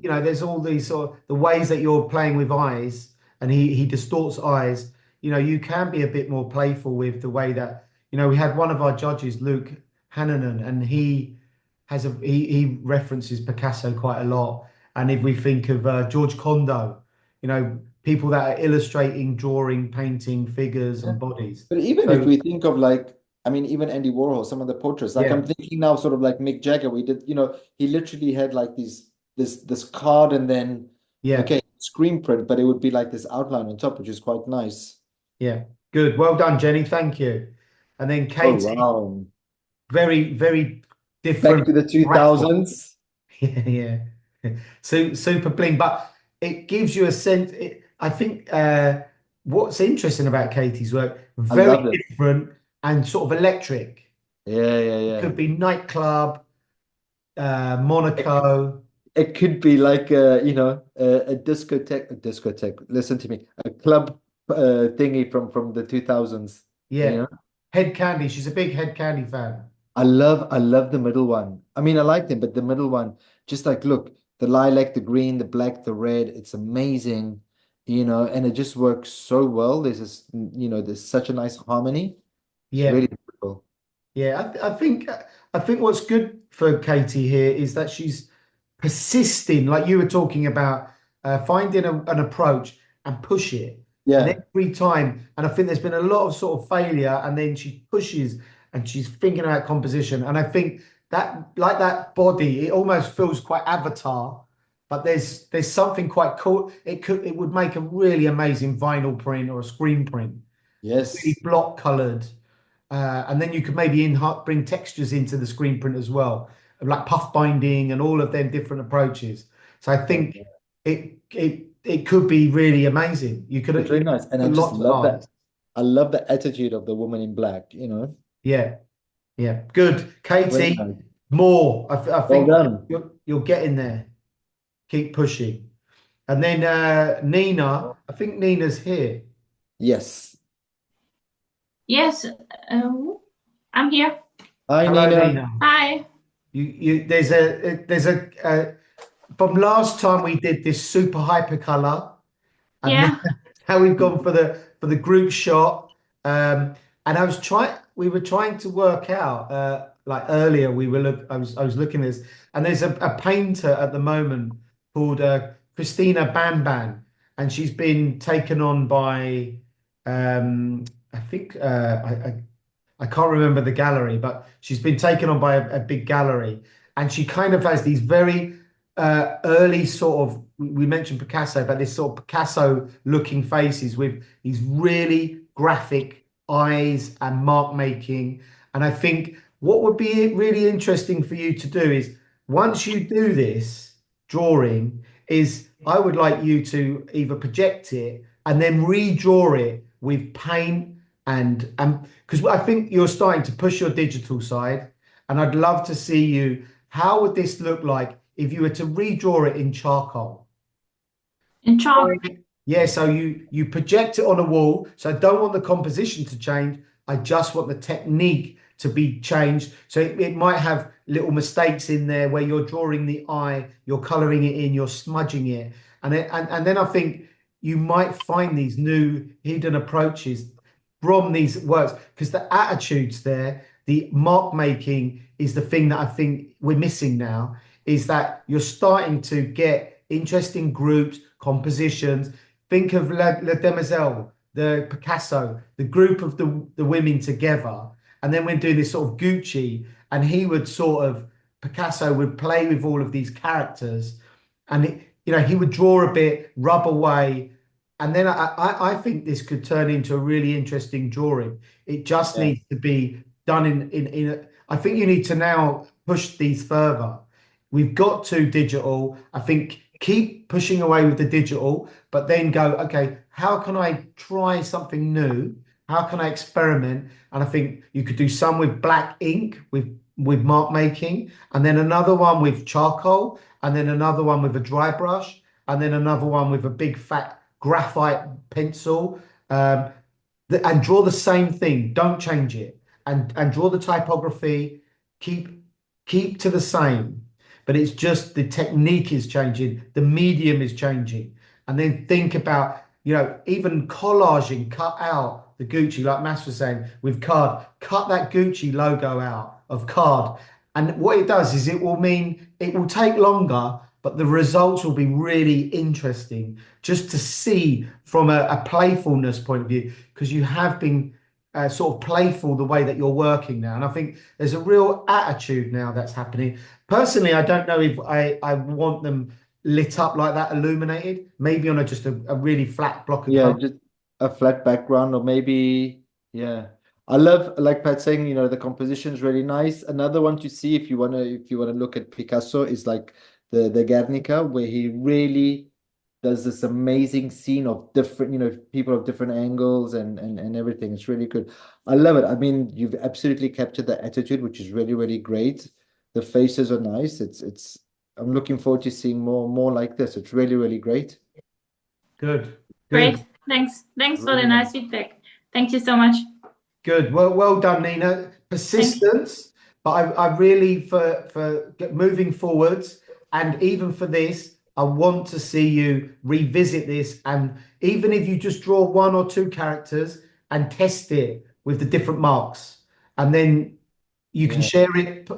B: Yeah.
A: There's all these sort of the ways that you're playing with eyes, and he distorts eyes. You can be a bit more playful with the way that we had one of our judges, Luke Hannanen, and he references Picasso quite a lot. And if we think of George Condo, people that are illustrating, drawing, painting figures
B: Yeah.
A: and bodies.
B: But even if
A: So
B: we think of like, I mean, even Andy Warhol, some of the portraits, like
A: yeah,
B: I'm thinking now sort of like Mick Jagger, we did, he literally had like this card and then,
A: yeah,
B: okay, screen print, but it would be like this outline on top, which is quite nice.
A: yeah. Good. Well done, Jenny. Thank you. And then
B: Oh,
A: Katie,
B: wow.
A: very, very
B: Back
A: different
B: to the
A: graphic.
B: 2000s.
A: Yeah, yeah. So super bling, but it gives you a sense. I think what's interesting about Katie's work,
B: I
A: very
B: love it.
A: different and sort of electric.
B: Yeah, yeah,
A: It
B: yeah.
A: could be nightclub,
B: It,
A: Monaco.
B: it could be like a discotheque. Listen to me, a club thingy from the 2000s. You
A: Yeah,
B: know?
A: Head Candy. She's a big Head Candy fan.
B: I love the middle one. I mean, I like them, but the middle one, just like, look, the lilac, the green, the black, the red, it's amazing, and it just works so well. There's this, there's such a nice harmony. It's
A: Yeah.
B: really beautiful.
A: Yeah, I think what's good for Katie here is that she's persisting, like you were talking about, finding an approach and push it. And
B: Yeah.
A: every time, and I think there's been a lot of sort of failure, and then she pushes and she's thinking about composition. And I think that, like that body, it almost feels quite Avatar, but there's something quite cool. It would make a really amazing vinyl print or a screen print, really
B: Yes.
A: block colored. And then you could maybe bring textures into the screen print as well, like puff binding and all of them different approaches. So I
B: Yeah.
A: think it could be really amazing. You could
B: It's really nice. And I
A: put
B: just
A: lots of
B: love that.
A: eyes.
B: I love the attitude of the woman in black.
A: Yeah, yeah, good.
B: Very
A: Katie,
B: nice.
A: more. I
B: Well
A: think
B: done.
A: you're getting there. Keep pushing. And then Nina, I think Nina's here.
B: Yes.
F: Yes, I'm here.
B: Hi,
A: Hello,
B: Nina.
A: Nina.
F: Hi.
A: There's a from last time we did this super hyper color. And
F: Yeah,
A: now we've gone for the group shot. And we were trying to work out like earlier I was looking at this, and there's a painter at the moment called Christina Banban, and she's been taken on by I think I can't remember the gallery, but she's been taken on by a big gallery, and she kind of has these very early sort of. We mentioned Picasso, but this sort of Picasso-looking faces with these really graphic eyes and mark making. And I think what would be really interesting for you to do is once you do this drawing, is I would like you to either project it and then redraw it with paint and because I think you're starting to push your digital side, and I'd love to see you. How would this look like if you were to redraw it in charcoal?
F: in chalk.
A: Yeah, so you project it on a wall. So I don't want the composition to change. I just want the technique to be changed. So it might have little mistakes in there where you're drawing the eye, you're coloring it in, you're smudging it. And then I think you might find these new hidden approaches from these works because the attitudes there, the mark making is the thing that I think we're missing now, is that you're starting to get interesting groups, compositions. Think of La Demoiselle, the Picasso, the group of the women together. And then we're doing this sort of Gucci, and he would sort of, Picasso would play with all of these characters, and he would draw a bit, rub away, and then I think this could turn into a really interesting drawing. It just
B: Yeah.
A: needs to be done I think you need to now push these further. We've got to digital. I think keep pushing away with the digital, but then go, okay, how can I try something new? How can I experiment? And I think you could do some with black ink with mark making, and then another one with charcoal, and then another one with a dry brush, and then another one with a big fat graphite pencil. And draw the same thing. Don't change it. And draw the typography. Keep to the same. But it's just the technique is changing, the medium is changing. And then think about, even collaging, cut out the Gucci, like Mass was saying, with card, cut that Gucci logo out of card. And what it does is it will take longer, but the results will be really interesting just to see from a playfulness point of view, because you have been sort of playful the way that you're working now. And I think there's a real attitude now that's happening. Personally, I don't know if I want them lit up like that, illuminated, maybe on just a really flat block of
B: Yeah,
A: color.
B: just a flat background, or maybe, yeah. I love, like Pat saying, the composition is really nice. Another one to see if you wanna look at Picasso is like the Guernica, where he really does this amazing scene of different, people of different angles and everything. It's really good. I love it. I mean, you've absolutely captured the attitude, which is really, really great. The faces are nice. I'm looking forward to seeing more like this. It's really, really great.
A: Good,
F: Great.
A: good.
F: Thanks. Thanks for the
B: Really nice.
F: nice feedback. Thank you so much.
A: Good. Well done, Nina.
F: Thank you.
A: Persistence, but I really moving forwards, and even for this, I want to see you revisit this, and even if you just draw one or two characters and test it with the different marks, and then you can
B: Yeah.
A: share it,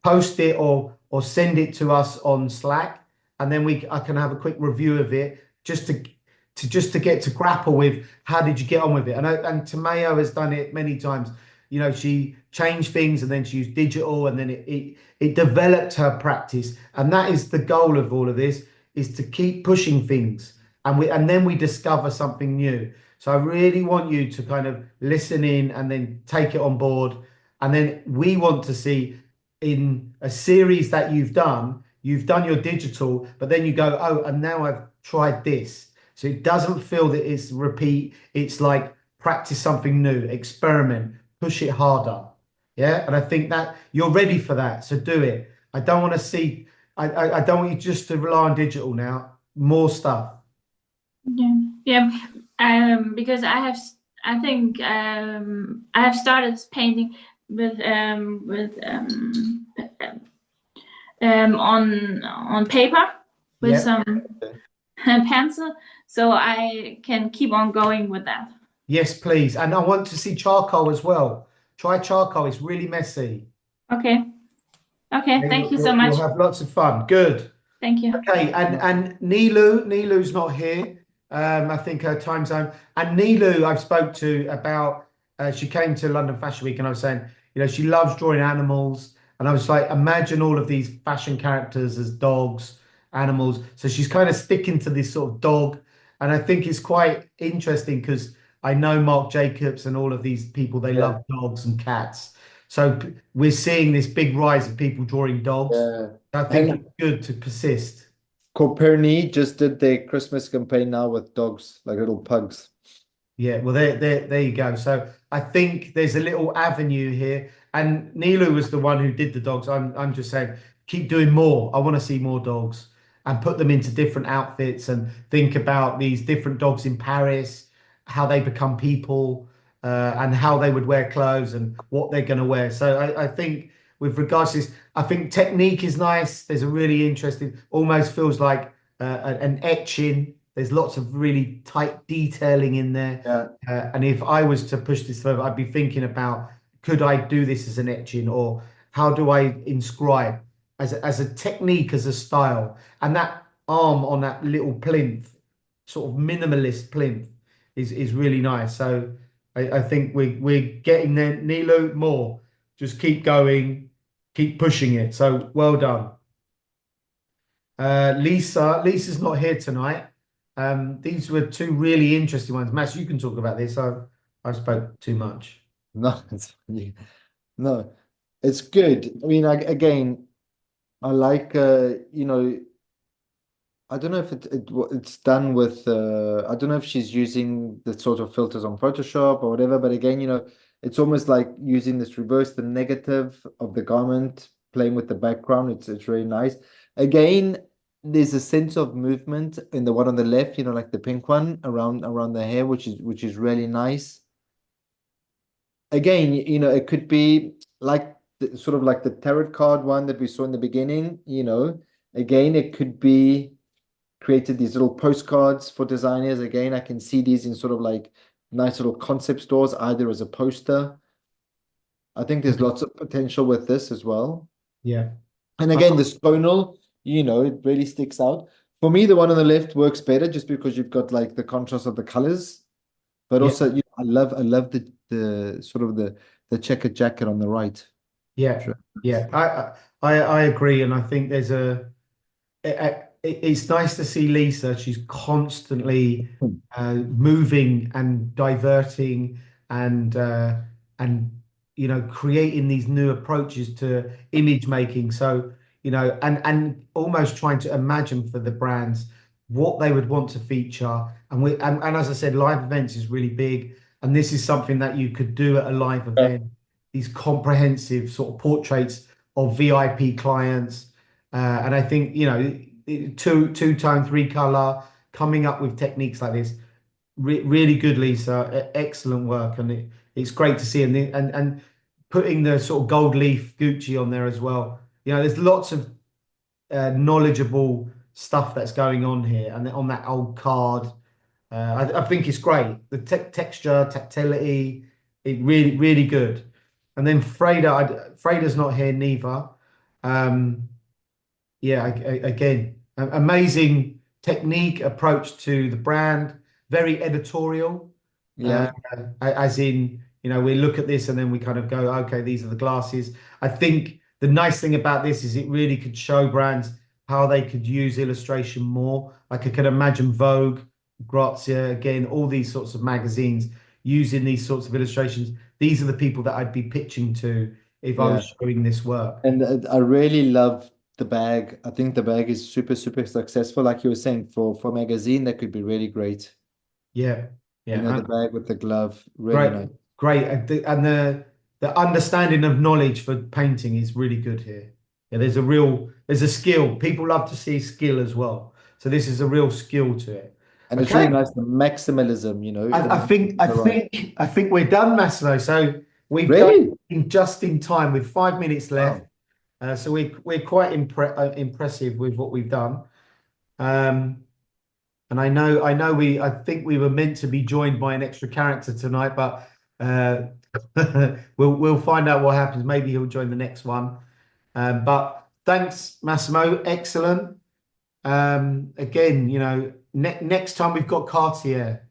A: post it, or send it to us on Slack, and then I can have a quick review of it just to get to grapple with how did you get on with it. And Tamayo has done it many times. You know, she changed things and then she used digital, and then it developed her practice. And that is the goal of all of this, is to keep pushing things, and then we discover something new. So I really want you to kind of listen in and then take it on board. And then we want to see in a series that you've done your digital, but then you go, oh, and now I've tried this. So it doesn't feel that it's repeat. It's like practice something new, experiment, push it harder. Yeah. And I think that you're ready for that. So do it. I don't want to see, I don't want you just to rely on digital now. More stuff.
F: Yeah, yeah. Because I think I have started painting on paper with
A: Yeah.
F: some pencil, so I can keep on going with that.
A: Yes, please. And I want to see charcoal as well. Try charcoal. It's really messy.
F: Okay. Okay.
A: Yeah,
F: Thank you so much.
A: you'll have lots of fun. Good.
F: Thank you.
A: Okay, and Nilu's not here. I think her time zone. And Nilu, I've spoke to about. She came to London Fashion Week, and I was saying, you know, she loves drawing animals, and I was like, imagine all of these fashion characters as dogs, animals. So she's kind of sticking to this sort of dog, and I think it's quite interesting because I know Marc Jacobs and all of these people. They
B: Yeah.
A: love dogs and cats. So we're seeing this big rise of people drawing dogs.
B: Yeah.
A: I think
B: And
A: it's good to persist.
B: Coperni just did their Christmas campaign now with dogs, like little pugs.
A: Yeah, well, there you go. So I think there's a little avenue here, and Nilu was the one who did the dogs. I'm just saying, keep doing more. I want to see more dogs and put them into different outfits and think about these different dogs in Paris, how they become people, and how they would wear clothes and what they're going to wear. So I think with regards to this, I think technique is nice. There's a really interesting, almost feels like an etching. There's lots of really tight detailing in there.
B: Yeah.
A: And if I was to push this further, I'd be thinking about, could I do this as an etching, or how do I inscribe as a technique, as a style? And that arm on that little plinth, sort of minimalist plinth, is really nice. So I think we're getting there. Nilo, more. Just keep going, keep pushing it. So well done. Lisa's not here tonight. These were two really interesting ones. Mass, you can talk about this. I've spoke too much.
B: No, it's no, it's good. I mean, again, I like I don't know if it's done with I don't know if she's using the sort of filters on Photoshop or whatever, but again, it's almost like using this reverse the negative of the garment, playing with the background. It's really nice. Again, there's a sense of movement in the one on the left, like the pink one around the hair, which is really nice. Again, it could be like sort of like the tarot card one that we saw in the beginning, again, it could be created these little postcards for designers. Again, I can see these in sort of like nice little concept stores, either as a poster. I think there's lots of potential with this as well.
A: Yeah.
B: And again, the spinal, it really sticks out. For me, the one on the left works better just because you've got like the contrast of the colors. But
A: Yeah.
B: also, I love the sort of the checkered jacket on the right.
A: Yeah.
B: Sure.
A: Yeah. I agree, and I think there's it's nice to see Lisa. She's constantly moving and diverting and creating these new approaches to image making. So and almost trying to imagine for the brands what they would want to feature. And as I said, live events is really big, and this is something that you could do at a live event. These comprehensive sort of portraits of VIP clients. And I think, two-tone, three-color, coming up with techniques like this, really good, Lisa. Excellent work. And it's great to see, and putting the sort of gold leaf Gucci on there as well. There's lots of knowledgeable stuff that's going on here, and on that old card, I think it's great. The texture, tactility, it really, really good. And then Freda's not here neither. Um, yeah, again, amazing technique, approach to the brand, very editorial.
B: Yeah.
A: As in, we look at this and then we kind of go, okay, these are the glasses. I think the nice thing about this is it really could show brands how they could use illustration more. Like I can imagine Vogue, Grazia, again, all these sorts of magazines using these sorts of illustrations. These are the people that I'd be pitching to if I
B: Yeah.
A: was showing this work.
B: And I really love the bag. I think the bag is super, super successful. Like you were saying, for magazine, that could be really great.
A: Yeah, yeah.
B: The bag with the glove, really
A: Great,
B: nice.
A: great. And the understanding of knowledge for painting is really good here. Yeah, there's a skill. People love to see skill as well. So this is a real skill to it.
B: And it's
A: Okay.
B: really nice, the maximalism,
A: I think we're done, Massimo. So we've done
B: Really?
A: just in time with 5 minutes left.
B: Wow.
A: So we're quite impressive with what we've done. And I think we were meant to be joined by an extra character tonight, but we'll find out what happens. Maybe he'll join the next one. But thanks, Massimo. Excellent. Again, next time we've got Cartier.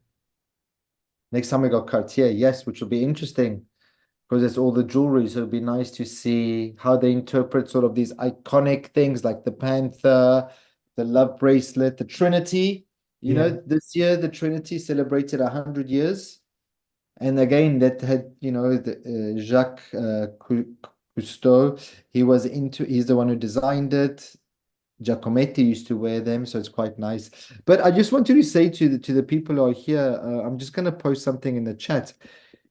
B: Next time we got Cartier, yes, which will be interesting because it's all the jewelry. So it'll be nice to see how they interpret sort of these iconic things like the Panther, the love bracelet, the Trinity. This year the Trinity celebrated 100 years. And again, that had, Jacques Cousteau, he's the one who designed it. Giacometti used to wear them, so it's quite nice. But I just wanted to say to the people who are here, I'm just going to post something in the chat.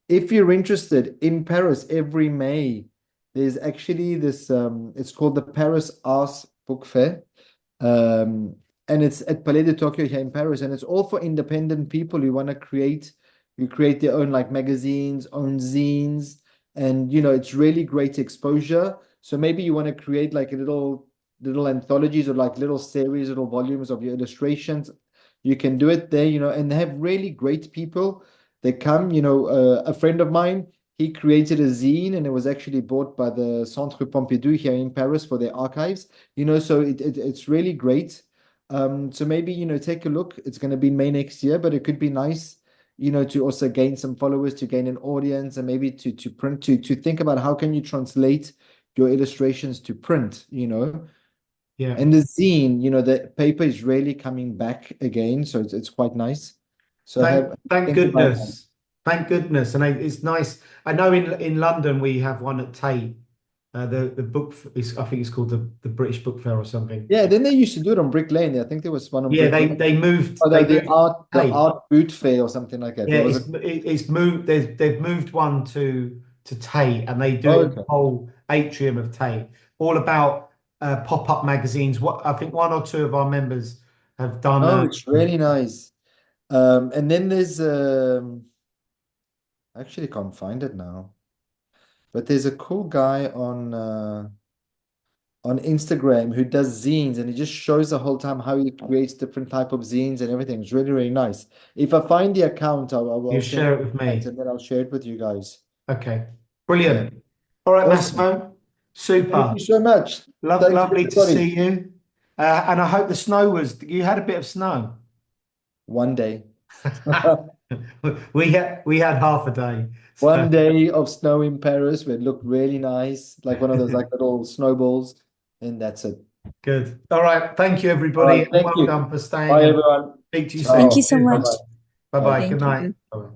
B: If you're interested, in Paris every May, there's actually this, it's called the Paris Arts Book Fair. And it's at Palais de Tokyo here in Paris, and it's all for independent people who want to create their own like magazines, own zines, and it's really great exposure. So maybe you want to create like a little anthologies or like little series, little volumes of your illustrations. You can do it there, and they have really great people. They come, a friend of mine, he created a zine and it was actually bought by the Centre Pompidou here in Paris for their archives, so it's really great. So maybe, take a look. It's going to be May next year, but it could be nice, to also gain some followers, to gain an audience, and maybe to print, to think about how can you translate your illustrations to print,
A: Yeah.
B: And the zine, the paper is really coming back again, so it's quite nice. So
A: Thank
B: think about that.
A: goodness. Thank goodness. And it's nice. I know in London we have one at Tate. The book is, I think it's called the British Book Fair or something.
B: Yeah, then they used to do it on Brick Lane. I think there was one on
A: Yeah,
B: Brick Lane.
A: they moved.
B: Oh,
A: They
B: the
A: moved Tate.
B: art boot fair or something like that.
A: Yeah,
B: Or was it?
A: it's moved. They've moved one to Tate, and they do
B: Oh,
A: it in
B: okay.
A: the whole atrium of Tate. All about pop-up magazines. What I think one or two of our members have done.
B: Oh, it's really nice. And then there's I actually can't find it now, but there's a cool guy on Instagram who does zines, and he just shows the whole time how he creates different type of zines and everything. It's really, really nice. If I find the account, I'll
A: You
B: send
A: share it with me.
B: and then I'll share it with you guys.
A: Okay, brilliant. All right,
B: Awesome.
A: Massimo, super.
B: Thank you so much. Thank you,
A: Lovely to
B: everybody.
A: see you. And I hope the snow you had a bit of snow.
B: One day.
A: We had half a day.
B: One day of snow in Paris where it looked really nice, like one of those like little snowballs, and that's it.
A: Good. All right. Thank you, everybody.
B: All right, thank
A: Well
B: you.
A: done for staying.
B: Bye,
A: and
B: everyone.
A: Speak to you
B: Ciao.
A: soon.
D: Thank you so much.
B: Bye-bye.
A: Bye bye.
C: Thank
A: Good night.
C: you.
A: Bye.